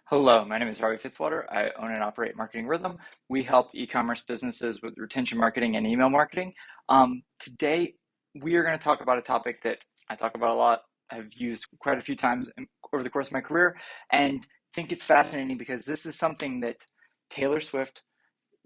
Hello, my name is Robbie Fitzwater. I own and operate Marketing Rhythm. We help e-commerce businesses with retention marketing and email marketing. Today, we are going to talk about a topic that I talk about a lot. I've used quite a few times over the course of my career, and think it's fascinating because this is something that Taylor Swift,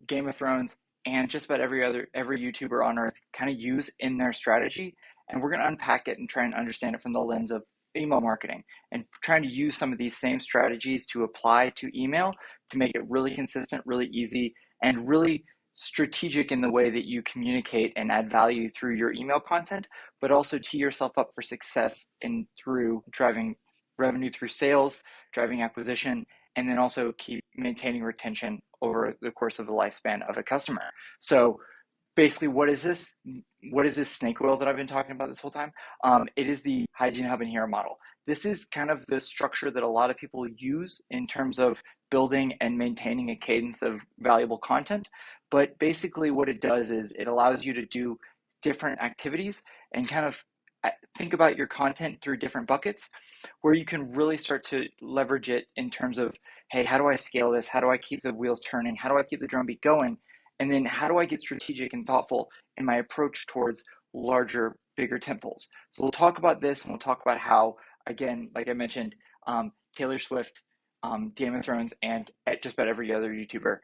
Game of Thrones, and just about every YouTuber on earth kind of use in their strategy. And we're going to unpack it and try and understand it from the lens of email marketing and trying to use some of these same strategies to apply to email to make it really consistent, really easy, and really strategic in the way that you communicate and add value through your email content, but also tee yourself up for success in through driving revenue through sales, driving acquisition, and then also keep maintaining retention over the course of the lifespan of a customer. So basically, what is this? What is this snake oil that I've been talking about this whole time? It is the Hygiene Hub and Hero model. This is kind of the structure that a lot of people use in terms of building and maintaining a cadence of valuable content. But basically, what it does is it allows you to do different activities and kind of think about your content through different buckets where you can really start to leverage it in terms of, hey, how do I scale this? How do I keep the wheels turning? How do I keep the drumbeat going? And then how do I get strategic and thoughtful in my approach towards larger, bigger temples? So we'll talk about this and we'll talk about how, again, like I mentioned, Taylor Swift, Game of Thrones, and just about every other YouTuber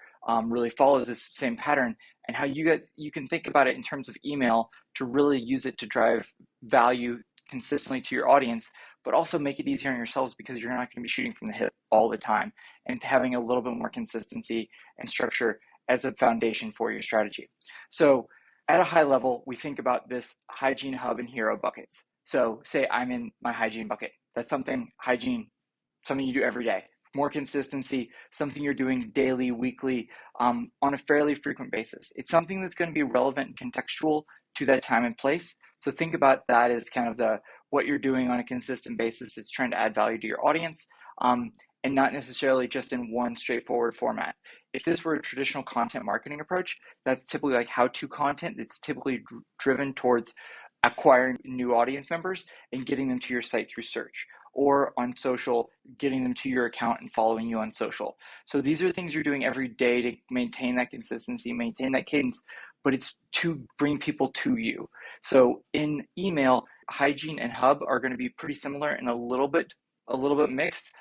really follows this same pattern, and how you can think about it in terms of email to really use it to drive value consistently to your audience, but also make it easier on yourselves because you're not going to be shooting from the hip all the time, and having a little bit more consistency and structure as a foundation for your strategy. So at a high level, we think about this hygiene hub and hero buckets. So say I'm in my hygiene bucket. That's hygiene, something you do every day. More consistency, something you're doing daily, weekly, on a fairly frequent basis. It's something that's going to be relevant and contextual to that time and place. So think about that as kind of what you're doing on a consistent basis. It's trying to add value to your audience, and not necessarily just in one straightforward format. If this were a traditional content marketing approach, that's typically like how-to content. It's typically driven towards acquiring new audience members and getting them to your site through search, or on social, getting them to your account and following you on social. So these are things you're doing every day to maintain that consistency, maintain that cadence, but it's to bring people to you. So in email, hygiene and hub are going to be pretty similar and a little bit mixed.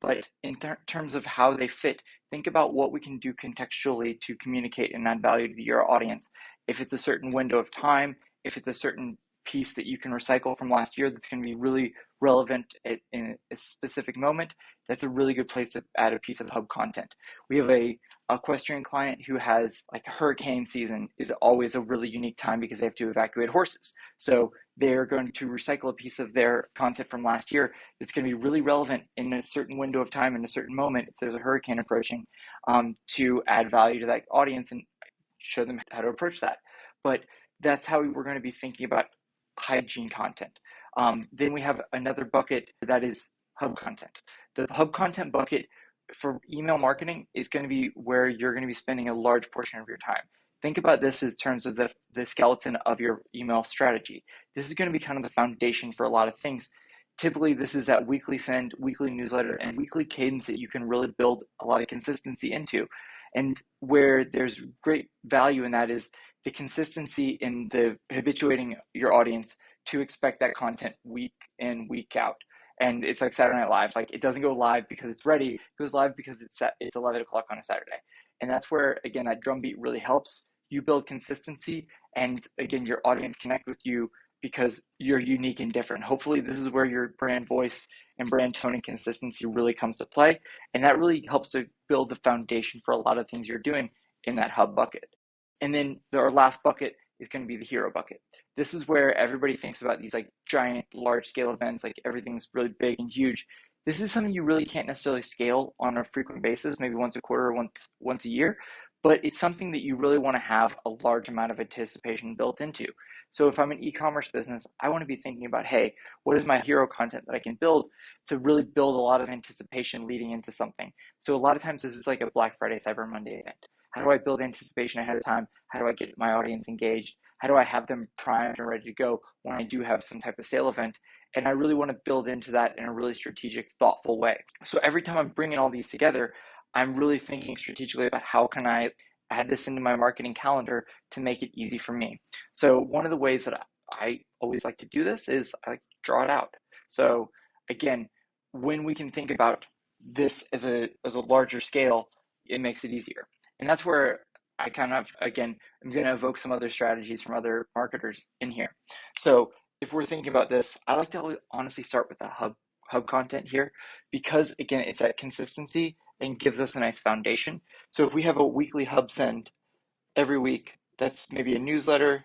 But in terms of how they fit, think about what we can do contextually to communicate and add value to your audience. If it's a certain window of time, if it's a certain piece that you can recycle from last year that's going to be really relevant in a specific moment, that's a really good place to add a piece of hub content. We have a equestrian client who has, like, hurricane season is always a really unique time because they have to evacuate horses. So they're going to recycle a piece of their content from last year that's going to be really relevant in a certain window of time, in a certain moment, if there's a hurricane approaching, to add value to that audience and show them how to approach that. But that's how we're going to be thinking about hygiene content. Then we have another bucket that is hub content. The hub content bucket for email marketing is going to be where you're going to be spending a large portion of your time. Think about this in terms of the skeleton of your email strategy. This is going to be kind of the foundation for a lot of things. Typically, this is that weekly send, weekly newsletter, and weekly cadence that you can really build a lot of consistency into. And where there's great value in that is the consistency in the habituating your audience to expect that content week in, week out. And it's like Saturday Night Live. Like, it doesn't go live because it's ready. It goes live because it's 11 o'clock on a Saturday. And that's where, again, that drumbeat really helps you build consistency. And again, your audience connect with you because you're unique and different. Hopefully, this is where your brand voice and brand tone and consistency really comes to play. And that really helps to build the foundation for a lot of things you're doing in that hub bucket. And then our last bucket is going to be the hero bucket. This is where everybody thinks about these like giant, large scale events, like everything's really big and huge. This is something you really can't necessarily scale on a frequent basis, maybe once a quarter or once a year, but it's something that you really want to have a large amount of anticipation built into. So if I'm an e-commerce business, I want to be thinking about, hey, what is my hero content that I can build to really build a lot of anticipation leading into something? So a lot of times this is like a Black Friday, Cyber Monday event. How do I build anticipation ahead of time? How do I get my audience engaged? How do I have them primed and ready to go when I do have some type of sale event? And I really want to build into that in a really strategic, thoughtful way. So every time I'm bringing all these together, I'm really thinking strategically about how can I add this into my marketing calendar to make it easy for me. So one of the ways that I always like to do this is I like to draw it out. So again, when we can think about this as a larger scale, it makes it easier. And that's where I kind of, again, I'm going to evoke some other strategies from other marketers in here. So if we're thinking about this, I like to honestly start with the hub content here, because again, it's that consistency and gives us a nice foundation. So if we have a weekly hub send every week, that's maybe a newsletter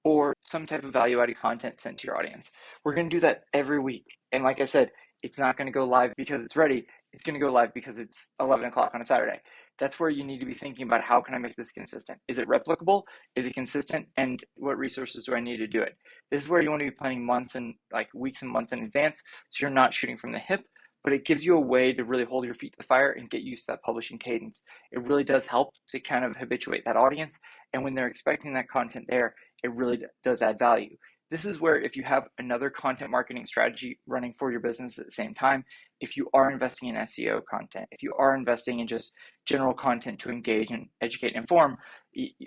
or some type of value-added content sent to your audience. We're going to do that every week. And like I said, it's not going to go live because it's ready. It's going to go live because it's 11 o'clock on a Saturday. That's where you need to be thinking about, how can I make this consistent? Is it replicable? Is it consistent? And what resources do I need to do it? This is where you want to be planning months and like weeks and months in advance, so you're not shooting from the hip, but it gives you a way to really hold your feet to the fire and get used to that publishing cadence. It really does help to kind of habituate that audience. And when they're expecting that content there, it really does add value. This is where, if you have another content marketing strategy running for your business at the same time, if you are investing in SEO content, if you are investing in just general content to engage and educate and inform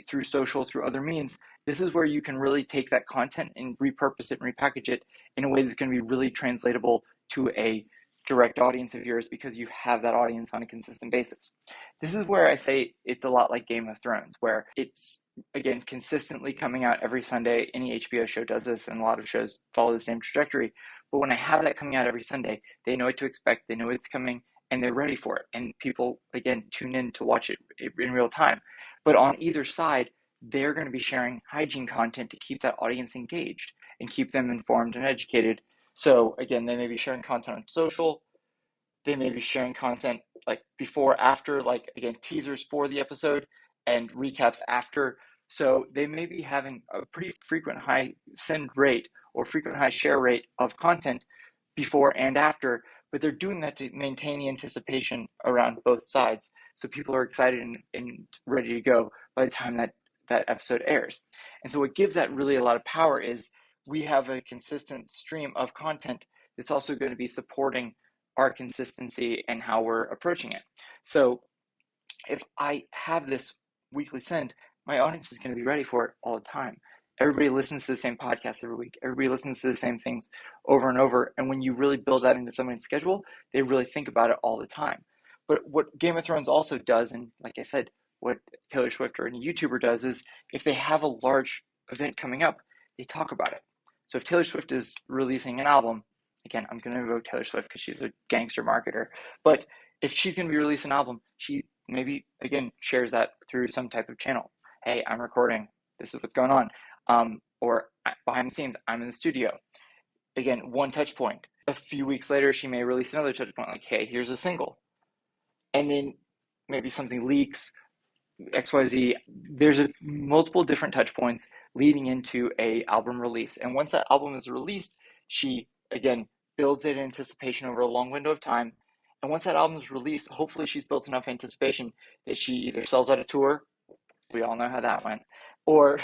through social, through other means, this is where you can really take that content and repurpose it and repackage it in a way that's going to be really translatable to a direct audience of yours, because you have that audience on a consistent basis. This is where I say it's a lot like Game of Thrones, where it's, again, consistently coming out every Sunday. Any HBO show does this, and a lot of shows follow the same trajectory. But when I have that coming out every Sunday, they know what to expect, they know it's coming, and they're ready for it. And people, again, tune in to watch it in real time. But on either side, they're going to be sharing hygiene content to keep that audience engaged and keep them informed and educated. So again, they may be sharing content on social. They may be sharing content like before, after, like again, teasers for the episode and recaps after. So they may be having a pretty frequent high send rate or frequent high share rate of content before and after, but they're doing that to maintain the anticipation around both sides. So people are excited and ready to go by the time that episode airs. And so what gives that really a lot of power is we have a consistent stream of content that's also going to be supporting our consistency and how we're approaching it. So if I have this weekly send, my audience is going to be ready for it all the time. Everybody listens to the same podcast every week. Everybody listens to the same things over and over. And when you really build that into someone's schedule, they really think about it all the time. But what Game of Thrones also does, and like I said, what Taylor Swift or any YouTuber does, is if they have a large event coming up, they talk about it. So if Taylor Swift is releasing an album, again, I'm going to invoke Taylor Swift because she's a gangster marketer, but if she's going to be releasing an album, she maybe, again, shares that through some type of channel. Hey, I'm recording. This is what's going on. Or behind the scenes, I'm in the studio. Again, one touch point. A few weeks later, she may release another touch point, like, hey, here's a single. And then maybe something leaks, XYZ. There's multiple different touch points leading into a album release. And once that album is released, she, again, builds it in anticipation over a long window of time. And once that album is released, hopefully she's built enough anticipation that she either sells out a tour, we all know how that went, or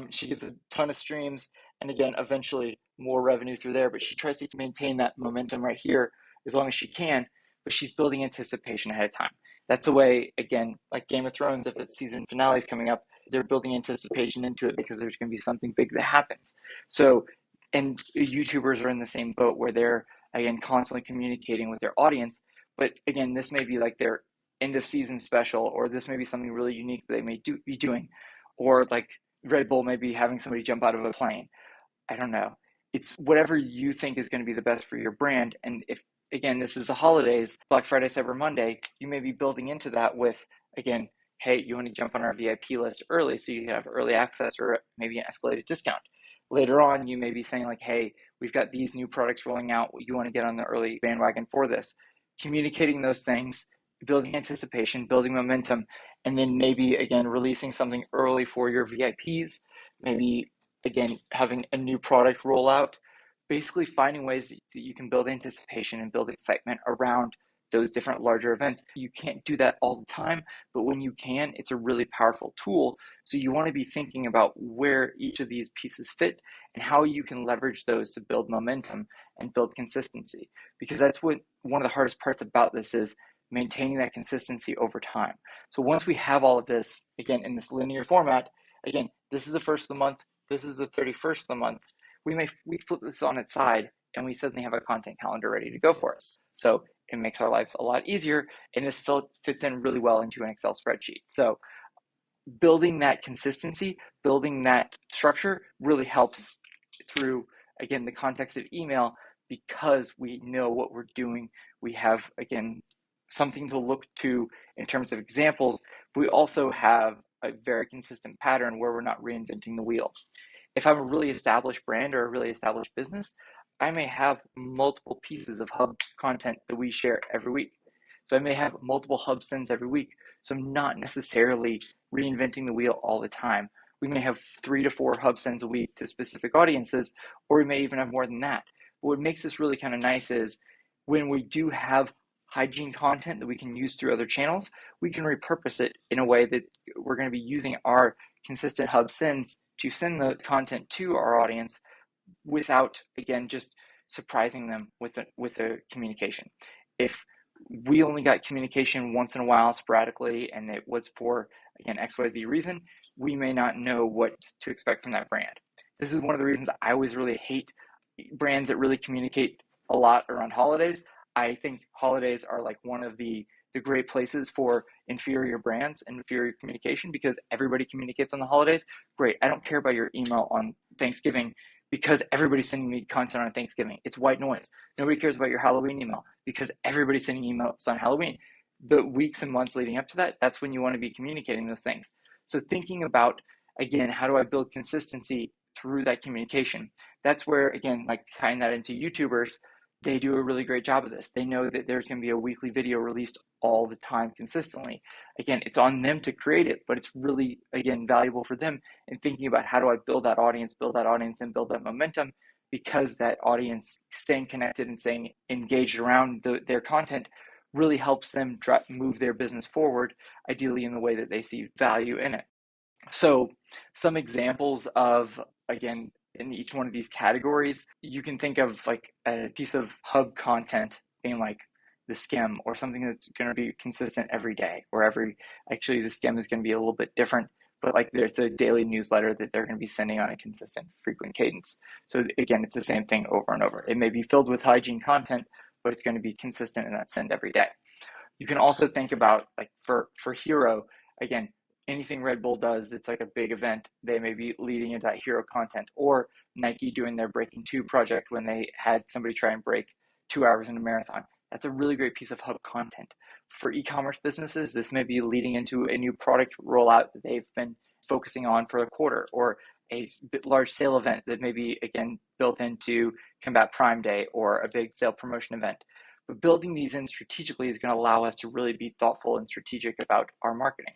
she gets a ton of streams, and again, eventually more revenue through there. But she tries to maintain that momentum right here as long as she can, but she's building anticipation ahead of time. That's a way, again, like Game of Thrones, if its season finale is coming up, they're building anticipation into it because there's going to be something big that happens. So, and YouTubers are in the same boat where they're, again, constantly communicating with their audience. But again, this may be like their end of season special, or this may be something really unique that they may be doing, or like Red Bull may be having somebody jump out of a plane. I don't know. It's whatever you think is going to be the best for your brand. And if, again, this is the holidays, Black Friday, Cyber Monday, you may be building into that with, again, hey, you want to jump on our VIP list early so you have early access or maybe an escalated discount. Later on, you may be saying like, hey, we've got these new products rolling out. You want to get on the early bandwagon for this. Communicating those things, building anticipation, building momentum, and then maybe, again, releasing something early for your VIPs, maybe, again, having a new product roll out, basically finding ways that you can build anticipation and build excitement around those different larger events. You can't do that all the time, but when you can, it's a really powerful tool. So you want to be thinking about where each of these pieces fit and how you can leverage those to build momentum and build consistency. Because that's what one of the hardest parts about this is, maintaining that consistency over time. So once we have all of this, again, in this linear format, again, this is the first of the month, this is the 31st of the month, we flip this on its side and we suddenly have a content calendar ready to go for us. So it makes our lives a lot easier, and this fits in really well into an Excel spreadsheet. So building that consistency, building that structure really helps through, again, the context of email, because we know what we're doing. We have, again, something to look to in terms of examples. We also have a very consistent pattern where we're not reinventing the wheel. If I'm a really established brand or a really established business, I may have multiple pieces of hub content that we share every week. So I may have multiple hub sends every week. So I'm not necessarily reinventing the wheel all the time. We may have 3 to 4 hub sends a week to specific audiences, or we may even have more than that. But what makes this really kind of nice is when we do have hygiene content that we can use through other channels, we can repurpose it in a way that we're going to be using our consistent hub sends to send the content to our audience without, again, just surprising them with a communication. If we only got communication once in a while sporadically and it was for, again, XYZ reason, we may not know what to expect from that brand. This is one of the reasons I always really hate brands that really communicate a lot around holidays. I think holidays are like one of the great places for inferior brands and inferior communication, because everybody communicates on the holidays. Great. I don't care about your email on Thanksgiving because everybody's sending me content on Thanksgiving. It's white noise. Nobody cares about your Halloween email because everybody's sending emails on Halloween. The weeks and months leading up to that, that's when you want to be communicating those things. So thinking about, again, how do I build consistency through that communication? That's where, again, like tying that into YouTubers, they do a really great job of this. They know that there's going to be a weekly video released all the time consistently. Again, it's on them to create it, but it's really, again, valuable for them in thinking about how do I build that audience, and build that momentum, because that audience staying connected and staying engaged around their content really helps them move their business forward, ideally in the way that they see value in it. So some examples of, again, in each one of these categories, you can think of like a piece of hub content being like the skim, or something that's going to be consistent every day, or actually the skim is going to be a little bit different, but like there's a daily newsletter that they're going to be sending on a consistent, frequent cadence. So again, it's the same thing over and over. It may be filled with hygiene content, but it's going to be consistent in that send every day. You can also think about, like, for Hero, again, anything Red Bull does, it's like a big event, they may be leading into that hero content, or Nike doing their Breaking 2 project when they had somebody try and break 2 hours in a marathon. That's a really great piece of hub content. For e-commerce businesses, this may be leading into a new product rollout that they've been focusing on for a quarter, or a large sale event that may be, again, built into Combat Prime Day, or a big sale promotion event. But building these in strategically is going to allow us to really be thoughtful and strategic about our marketing.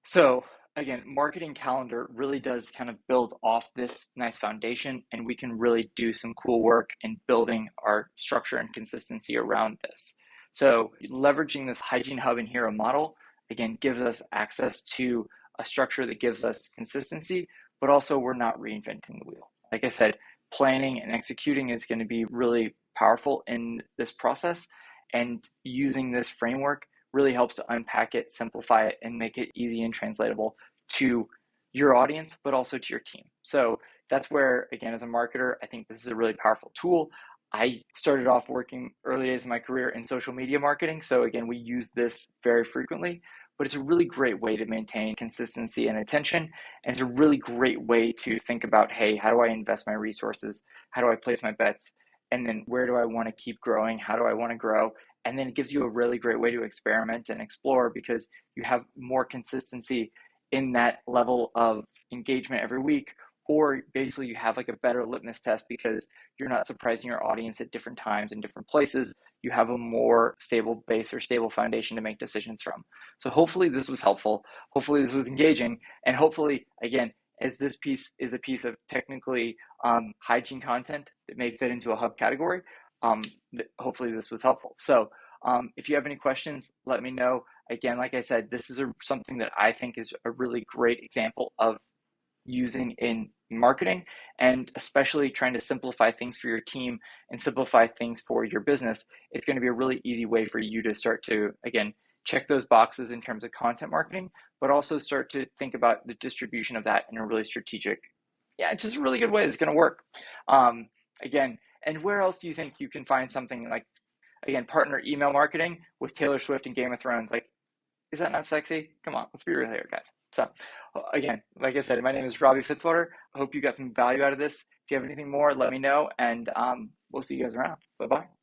So again, marketing calendar really does kind of build off this nice foundation, and we can really do some cool work in building our structure and consistency around this. So leveraging this Hygiene Hub and Hero model, again, gives us access to a structure that gives us consistency, but also we're not reinventing the wheel. Like I said, planning and executing is going to be really powerful in this process, and using this framework really helps to unpack it, simplify it, and make it easy and translatable to your audience, but also to your team. So that's where, again, as a marketer, I think this is a really powerful tool. I started off working early days in my career in social media marketing. So again, we use this very frequently, but it's a really great way to maintain consistency and attention. And it's a really great way to think about, hey, how do I invest my resources? How do I place my bets? And then where do I want to keep growing? How do I want to grow? And then it gives you a really great way to experiment and explore, because you have more consistency in that level of engagement every week, or basically you have like a better litmus test because you're not surprising your audience at different times in different places. You have a more stable base or stable foundation to make decisions from. So hopefully this was helpful. Hopefully this was engaging. And hopefully, again, as this piece is a piece of technically hygiene content that may fit into a hub category, hopefully this was helpful. So If you have any questions, let me know. Again, like I said, this is something that I think is a really great example of using in marketing, and especially trying to simplify things for your team and simplify things for your business. It's going to be a really easy way for you to start to, again, check those boxes in terms of content marketing, but also start to think about the distribution of that in a really strategic, yeah, just a really good way that's going to work. Um, Again, and where else do you think you can find something like, again, partner email marketing with Taylor Swift and Game of Thrones? Like, is that not sexy? Come on, let's be real here, guys. So, again, like I said, my name is Robbie Fitzwater. I hope you got some value out of this. If you have anything more, let me know, and we'll see you guys around. Bye bye.